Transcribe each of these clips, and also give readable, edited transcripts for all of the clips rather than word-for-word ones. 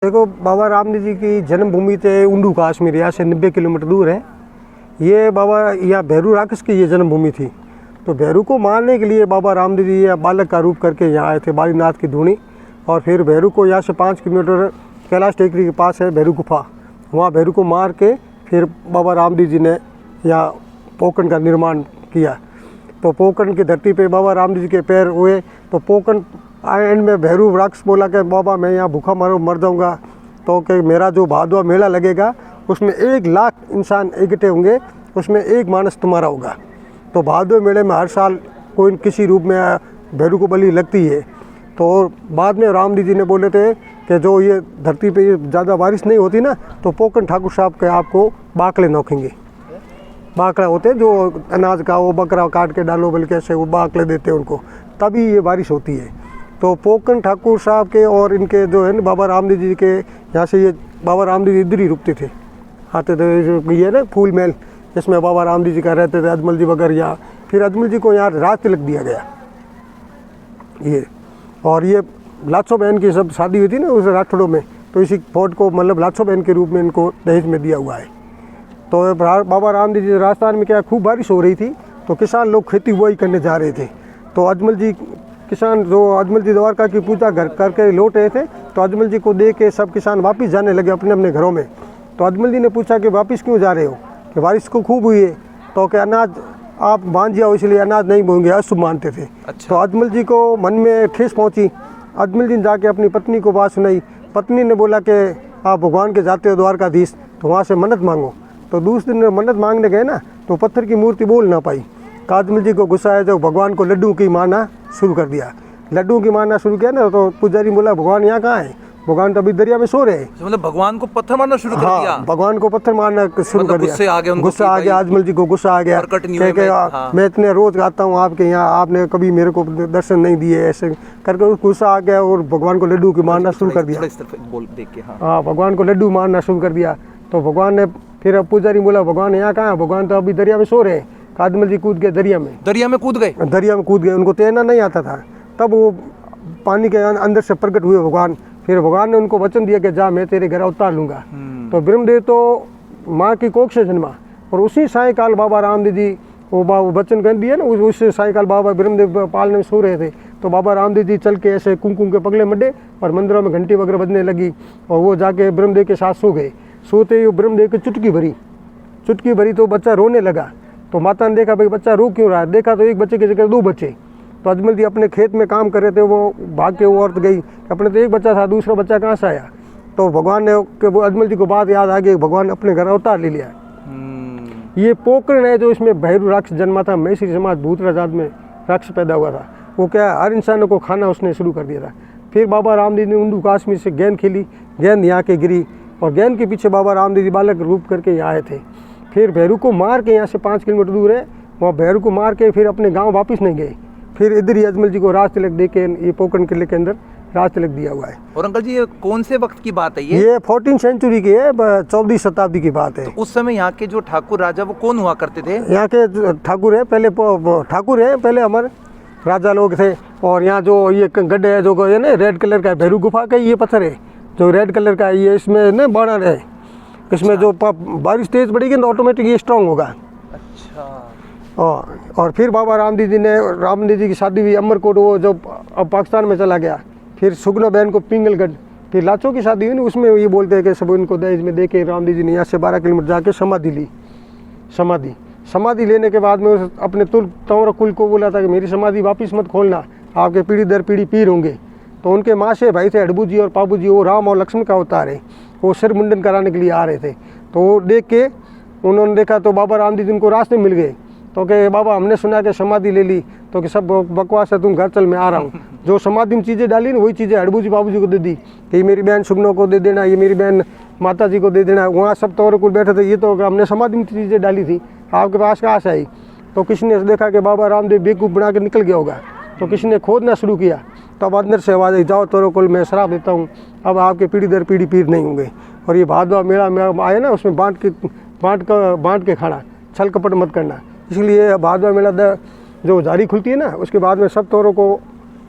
देखो, बाबा रामदेव जी की जन्मभूमि थे उंडू कश्मीर, यहाँ से 90 किलोमीटर दूर है। ये बाबा यहाँ भैरू राक्षस की ये जन्मभूमि थी। तो भैरू को मारने के लिए बाबा रामदेव जी या बालक का रूप करके यहाँ आए थे, बालीनाथ की धूनी। और फिर भैरू को यहाँ से 5 किलोमीटर कैलाश टेकरी के पास है भैरू गुफा, वहाँ भैरू को मार के फिर बाबा रामदेव जी ने यहाँ पोकरण का निर्माण किया। तो पोकरण की धरती पे बाबा रामदेव जी के पैर हुए। तो पोकरण एंड में भैरू राक्षस बोला कि बाबा मैं यहाँ भूखा मर जाऊँगा, तो कि मेरा जो भादवा मेला लगेगा उसमें 1 लाख इंसान इकट्ठे होंगे, उसमें एक मानस तुम्हारा होगा। तो भादवे मेले में हर साल कोई किसी रूप में भैरू को बलि लगती है। तो बाद में रामदेव जी ने बोले थे कि जो ये धरती पे ज़्यादा बारिश नहीं होती ना, तो पोकरण ठाकुर साहब के आपको बाकले नोखेंगे। बाकड़ा होते जो अनाज का, वो बकरा काट के डालो बल्कि ऐसे वो बाकले देते हैं उनको, तभी ये बारिश होती है। तो पोकरण ठाकुर साहब के और इनके जो है ना बाबा रामदेव जी के यहाँ से ये बाबा रामदेव जी इधर ही रुकते थे, आते थे। ये ना फूल महल जिसमें बाबा रामदेव जी का रहते थे, अजमल जी वगैरह यहाँ। फिर अजमल जी को यहाँ राज तिलक दिया गया ये। और ये लाछो बहन की सब शादी हुई थी ना उस राठौड़ों में, तो इसी फोर्ट को मतलब लाछो बहन के रूप में इनको दहेज में दिया हुआ है। तो बाबा रामदेव जी राजस्थान में क्या खूब बारिश हो रही थी, तो किसान लोग खेती बुआई करने जा रहे थे। तो अजमल जी किसान जो अजमल जी द्वारका की पूजा घर करके लौट रहे थे, तो अजमल जी को देख के सब किसान वापस जाने लगे अपने अपने घरों में। तो अजमल जी ने पूछा कि वापस क्यों जा रहे हो, कि बारिश को खूब हुई है, तो कि अनाज आप बांध जाओ इसलिए अनाज नहीं बोएंगे, अशुभ मानते थे। अच्छा। तो अजमल जी को मन में ठेस पहुंची। अजमल जी ने जाके अपनी पत्नी को बात सुनाई। पत्नी ने बोला कि आप भगवान के जाते हो द्वारकाधीश, तो वहाँ से मन्नत मांगो। तो दूसरे दिन मन्नत मांगने गए ना, तो पत्थर की मूर्ति बोल ना पाई। अजमल जी को गुस्सा आया, जो भगवान को लड्डू की मारना शुरू कर दिया। लड्डू की मारना शुरू किया ना, तो पुजारी बोला भगवान यहाँ कहाँ है, भगवान तो अभी दरिया में सो रहे हैं। मतलब भगवान को पत्थर मारना शुरू कर दिया। भगवान को पत्थर मारना शुरू कर दिया। गुस्सा आ गया अजमल जी को, गुस्सा आ गया कि मैं इतने रोज आता हूँ आपके यहाँ, आपने कभी मेरे को दर्शन नहीं दिए, ऐसे करके गुस्सा आ गया और भगवान को लड्डू की मारना शुरू कर दिया। हाँ, भगवान को लड्डू मारना शुरू कर दिया। तो भगवान ने फिर पुजारी बोला भगवान यहाँ कहाँ है, भगवान तो अभी दरिया में सो रहे हैं। अजमल जी कूद गए दरिया में। दरिया में कूद गए। उनको तैरना नहीं आता था, तब वो पानी के अंदर से प्रकट हुए भगवान। फिर भगवान ने उनको वचन दिया कि जा मैं तेरे घर अवतार लूँगा। तो ब्रह्मदेव तो माँ की कोख से जन्मा, और उसी सायकाल बाबा रामदेव जी वो वचन कर दिया ना, उस सायकाल बाबा ब्रह्मदेव पालने में सो रहे थे। तो बाबा रामदेव जी चल के ऐसे कुमकुम के पगले मड्डे और मंदिरों में घंटी वगैरह बजने लगी, और वो जाके ब्रह्मदेव के साथ सो गए। सोते ही ब्रह्मदेव की चुटकी भरी तो बच्चा रोने लगा। तो माता ने देखा भाई बच्चा रो क्यों रहा है, देखा तो एक बच्चे की जगह 2 बच्चे। तो अजमल जी अपने खेत में काम कर रहे थे, वो भाग के वो औरत गई, अपने तो एक बच्चा था, दूसरा बच्चा कहाँ से आया। तो भगवान ने वो अजमल जी को बात याद आ गई, भगवान ने अपने घर अवतार ले लिया। ये पोकरण है जो इसमें भैरू राक्षस जन्मा था। मैसी समाज भूतराज जात में राक्षस पैदा हुआ था। वो क्या हर इंसानों को खाना उसने शुरू कर दिया था। फिर बाबा रामदेव ने उंडू कश्मीर से गेंद खेली, गेंद यहाँ के गिरी, और गेंद के पीछे बाबा रामदेव जी बालक रूप करके यहाँ आए थे। फिर भैरू को मार के यहाँ से 5 किलोमीटर दूर है, वहाँ भैरू को मार के फिर अपने गांव वापस नहीं गए। फिर इधर ही अजमल जी को राज तिलक दे के ये पोकरण किले के अंदर राज तिलक दिया हुआ है। और अंकल जी ये कौन से वक्त की बात है? ये 14वीं सेंचुरी की है, 14वीं शताब्दी की बात है। तो उस समय यहाँ के जो ठाकुर राजा वो कौन हुआ करते थे? यहाँ के ठाकुर है पहले हमारे राजा लोग थे। और यहाँ जो ये गड्ढे है जो है ना रेड कलर का, भैरू गुफा का ये पत्थर है जो रेड कलर का, ये इसमें ना बाणा है, इसमें जो बारिश तेज बढ़ेगी तो ऑटोमेटिक ये स्ट्रांग होगा। अच्छा। और फिर बाबा रामदेव जी की शादी हुई अमरकोट, वो जो अब पाकिस्तान में चला गया। फिर सुगना बहन को पिंगलगढ़, फिर लाचो की शादी हुई ना, उसमें ये बोलते हैं कि सब इनको दहेज में दे के रामदेव जी ने यहाँ से 12 किलोमीटर जाके समाधि ली। समाधि लेने के बाद में अपने तंवर कुल को बोला था कि मेरी समाधि वापिस मत खोलना, आपके पीढ़ी दर पीढ़ी पीर होंगे। तो उनके माँ से भाई थे अड़बू जी और पाबू जी, वो राम और लक्ष्मण का अवतार है, वो सिर मुंडन कराने के लिए आ रहे थे। तो वो देख के उन्होंने देखा तो बाबा रामदेव जी उनको रास्ते मिल गए। तो कि बाबा हमने सुना कि समाधि ले ली, तो कि सब बकवास है, तुम घर चल मैं आ रहा हूँ। जो समाधि में चीज़ें डाली ना वही चीज़ें अड़बू जी बाबू जी को दे दी कि ये मेरी बहन सुगनों को दे देना, ये मेरी बहन माता जी को दे देना। वहाँ सब तौर कुल बैठे थे, ये तो हमने समाधि में चीज़ें डाली थी, आपके पास कहाँ से आई। तो किसी ने देखा कि बाबा रामदेव बेवकूफ़ बना के निकल गया होगा, तो किसी ने खोदना शुरू किया। तब अंदर से आवाज़ आई, जाओ तोरो कुल मैं शराब देता हूँ, अब आपके पीढ़ी दर पीढ़ी पीर नहीं होंगे। और ये भादवा मेला में आए ना, उसमें बांट के खाना, छल कपट मत करना। इसलिए भादवा मेला जो जारी खुलती है ना, उसके बाद में सब तौरों को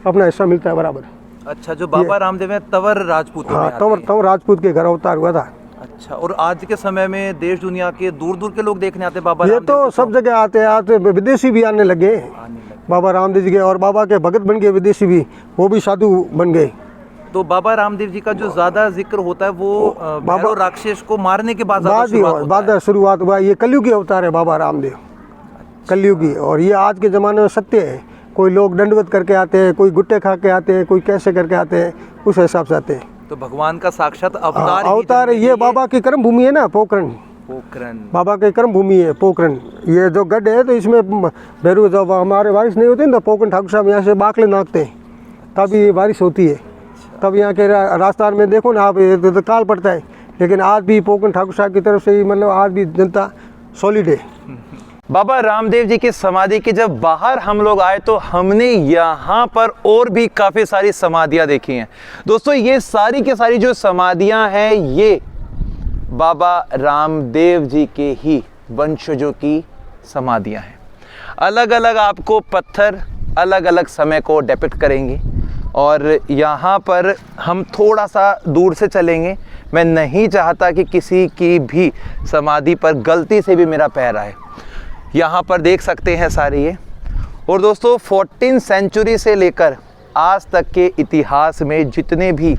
अपना हिस्सा मिलता है बराबर। अच्छा, जो बाबा रामदेव है तंवर राजपूत में हाँ, आते तंवर हैं। तंवर राजपूत के घर अवतार हुआ था। अच्छा, और आज के समय में देश दुनिया के दूर दूर के लोग देखने आते हैं बाबा ये रामदेव तो को सब जगह आते हैं, आते विदेशी भी आने लगे आने लगे। बाबा रामदेव जी के, और बाबा के भगत बन गए विदेशी भी, वो भी साधु बन गए। तो बाबा रामदेव जी का जो ज्यादा जिक्र होता है वो भैरव राक्षस को मारने के बाद बाद ही बाद शुरुआत हुआ। ये कलयुगी अवतार है बाबा रामदेव, कलयुगी। और ये आज के ज़माने में सत्य है। कोई लोग दंडवत करके आते हैं, कोई गुट्टे खा के आते हैं, कोई कैसे करके आते हैं, उस हिसाब से आते हैं। तो भगवान का साक्षात अवतार ही अवतार है। ये बाबा की कर्म भूमि है ना, पोखरण। पोखरण बाबा के कर्म भूमि है पोखरण। ये जो गढ़ है, तो इसमें भैरव जब हमारे बारिश नहीं होती ना, तो पोखरण ठाकुर साहब यहाँ से बाकले नाकते हैं, तभी ये बारिश होती है। तब यहाँ के राजस्थान में देखो ना आप, तो काल पड़ता है, लेकिन आज भी पोखरण ठाकुर साहब की तरफ से ही, मतलब आज भी जनता सॉलिड है। बाबा रामदेव जी की समाधि के जब बाहर हम लोग आए तो हमने यहाँ पर और भी काफ़ी सारी समाधियाँ देखी हैं। दोस्तों, ये सारी की सारी जो समाधियाँ हैं, ये बाबा रामदेव जी के ही वंशजों की समाधियाँ हैं। अलग अलग आपको पत्थर अलग अलग समय को डिपिक्ट करेंगे, और यहाँ पर हम थोड़ा सा दूर से चलेंगे। मैं नहीं चाहता कि किसी की भी समाधि पर गलती से भी मेरा पैर आए। यहाँ पर देख सकते हैं सारे ये। और दोस्तों, 14वीं सेंचुरी से लेकर आज तक के इतिहास में जितने भी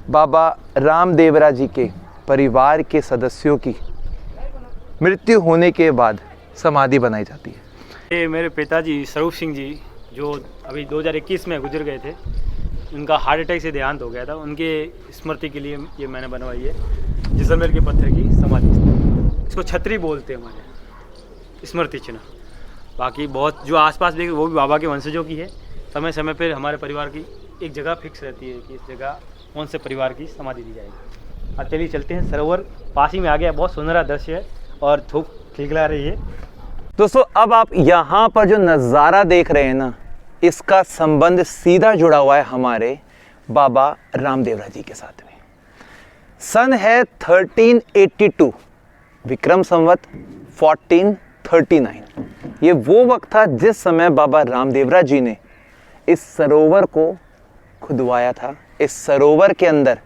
बाबा रामदेवरा जी के परिवार के सदस्यों की मृत्यु होने के बाद समाधि बनाई जाती है। ये मेरे पिताजी स्वरूप सिंह जी, जो अभी 2021 में गुजर गए थे, उनका हार्ट अटैक से देहांत हो गया था। उनके स्मृति के लिए ये मैंने बनवाई है जैसलमेर के पत्थर की समाधि। इसको छतरी बोलते हैं हमारे, स्मृति चिन्ह। बाकी बहुत जो आसपास भी, वो भी बाबा के वंशजों की है। समय समय पर हमारे परिवार की एक जगह फिक्स रहती है कि इस जगह कौन से परिवार की समाधि दी जाएगी। अब चलिए चलते हैं, सरोवर पास ही में आ गया, बहुत सुंदर दृश्य है और धूप खिलखिला रही है। दोस्तों, अब आप यहाँ पर जो नज़ारा देख रहे हैं ना, इसका संबंध सीधा जुड़ा हुआ है हमारे बाबा रामदेवरा जी के साथ में। सन है 1382, विक्रम संवत 1439। ये वो वक्त था जिस समय बाबा रामदेवरा जी ने इस सरोवर को खुदवाया था। इस सरोवर के अंदर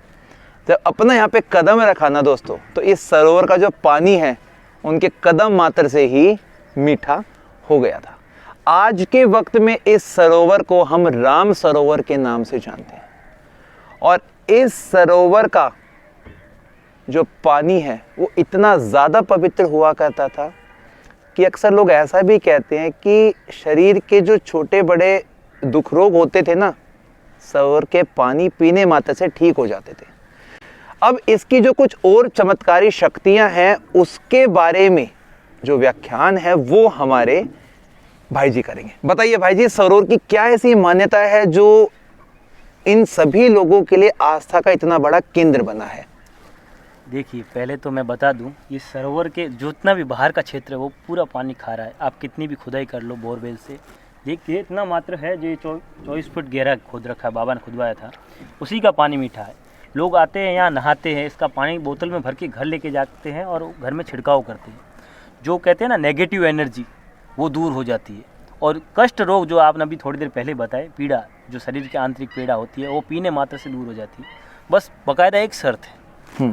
जब अपना यहाँ पे कदम रखा ना दोस्तों, तो इस सरोवर का जो पानी है उनके कदम मात्र से ही मीठा हो गया था। आज के वक्त में इस सरोवर को हम राम सरोवर के नाम से जानते हैं। और इस सरोवर का जो पानी है वो इतना ज़्यादा पवित्र हुआ करता था कि अक्सर लोग ऐसा भी कहते हैं कि शरीर के जो छोटे बड़े दुख रोग होते थे ना, सरोवर के पानी पीने मात्र से ठीक हो जाते थे। अब इसकी जो कुछ और चमत्कारी शक्तियां हैं, उसके बारे में जो व्याख्यान है वो हमारे भाई जी करेंगे। बताइए भाई जी, सरोवर की क्या ऐसी मान्यता है जो इन सभी लोगों के लिए आस्था का इतना बड़ा केंद्र बना है? देखिए, पहले तो मैं बता दूं, ये सरोवर के जितना भी बाहर का क्षेत्र है वो पूरा पानी खा रहा है। आप कितनी भी खुदाई कर लो बोरवेल से, देखिए इतना मात्र है जो 24 फुट गहरा खोद रखा है, बाबा ने खुदवाया था, उसी का पानी मीठा है। लोग आते हैं यहाँ नहाते हैं, इसका पानी बोतल में भर के घर लेके जाते हैं और घर में छिड़काव करते हैं। जो कहते हैं ना नेगेटिव एनर्जी, वो दूर हो जाती है। और कष्ट रोग जो आपने अभी थोड़ी देर पहले बताए, पीड़ा जो शरीर की आंतरिक पीड़ा होती है, वो पीने मात्र से दूर हो जाती है। बस बाकायदा एक शर्त है,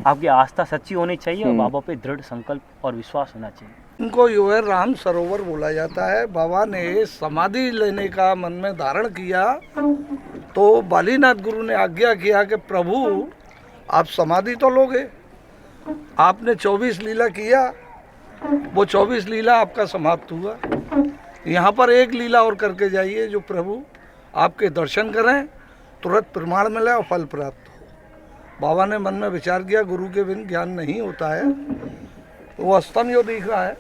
आपकी आस्था सच्ची होनी चाहिए और बाबा पे दृढ़ संकल्प और विश्वास होना चाहिए। इनको जो है राम सरोवर बोला जाता है। बाबा ने समाधि लेने का मन में धारण किया तो बालीनाथ गुरु ने आज्ञा किया कि प्रभु आप समाधि तो लोगे, आपने 24 लीला किया, वो 24 लीला आपका समाप्त हुआ। यहाँ पर एक लीला और करके जाइए जो प्रभु आपके दर्शन करें, तुरंत प्रमाण मिले और फल प्राप्त हो। बाबा ने मन में विचार किया, गुरु के बिन ज्ञान नहीं होता है। वो स्तंभ जो दिख रहा है,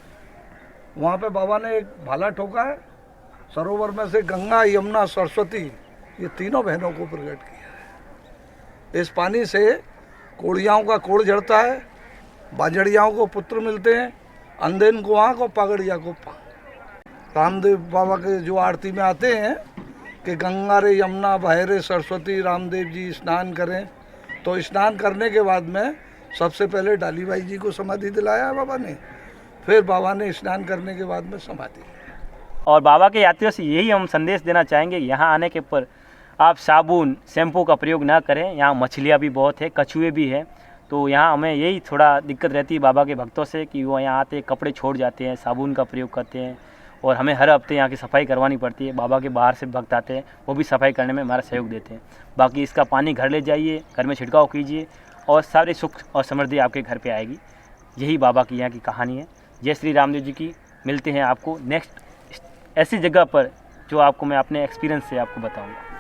वहाँ पे बाबा ने एक भाला ठोका है, सरोवर में से गंगा यमुना सरस्वती ये तीनों बहनों को प्रकट किया है। इस पानी से कोड़ियाओं का कोड़ झड़ता है, बाजड़ियाओं को पुत्र मिलते हैं, अंधेन को आँख और पागड़िया को पाँव। रामदेव बाबा के जो आरती में आते हैं कि गंगा रे यमुना बहे रे सरस्वती, रामदेव जी स्नान करें, तो स्नान करने के बाद में सबसे पहले डालीबाई जी को समाधि दिलाया बाबा ने, फिर बाबा ने स्नान करने के बाद में समाधि। और बाबा के यात्रियों से यही हम संदेश देना चाहेंगे, यहाँ आने के पर आप साबुन शैम्पू का प्रयोग ना करें। यहाँ मछलियाँ भी बहुत है, कछुए भी हैं, तो यहाँ हमें यही थोड़ा दिक्कत रहती है बाबा के भक्तों से कि वो यहाँ आते कपड़े छोड़ जाते हैं, साबुन का प्रयोग करते हैं, और हमें हर हफ्ते यहाँ की सफाई करवानी पड़ती है। बाबा के बाहर से भक्त आते हैं, वो भी सफाई करने में हमारा सहयोग देते हैं। बाकी इसका पानी घर ले जाइए, घर में छिड़काव कीजिए और सारे सुख और समृद्धि आपके घर पे आएगी। यही बाबा की यहाँ की कहानी है। जय श्री रामदेव जी की। मिलते हैं आपको नेक्स्ट ऐसी जगह पर जो आपको मैं अपने एक्सपीरियंस से आपको बताऊँगा।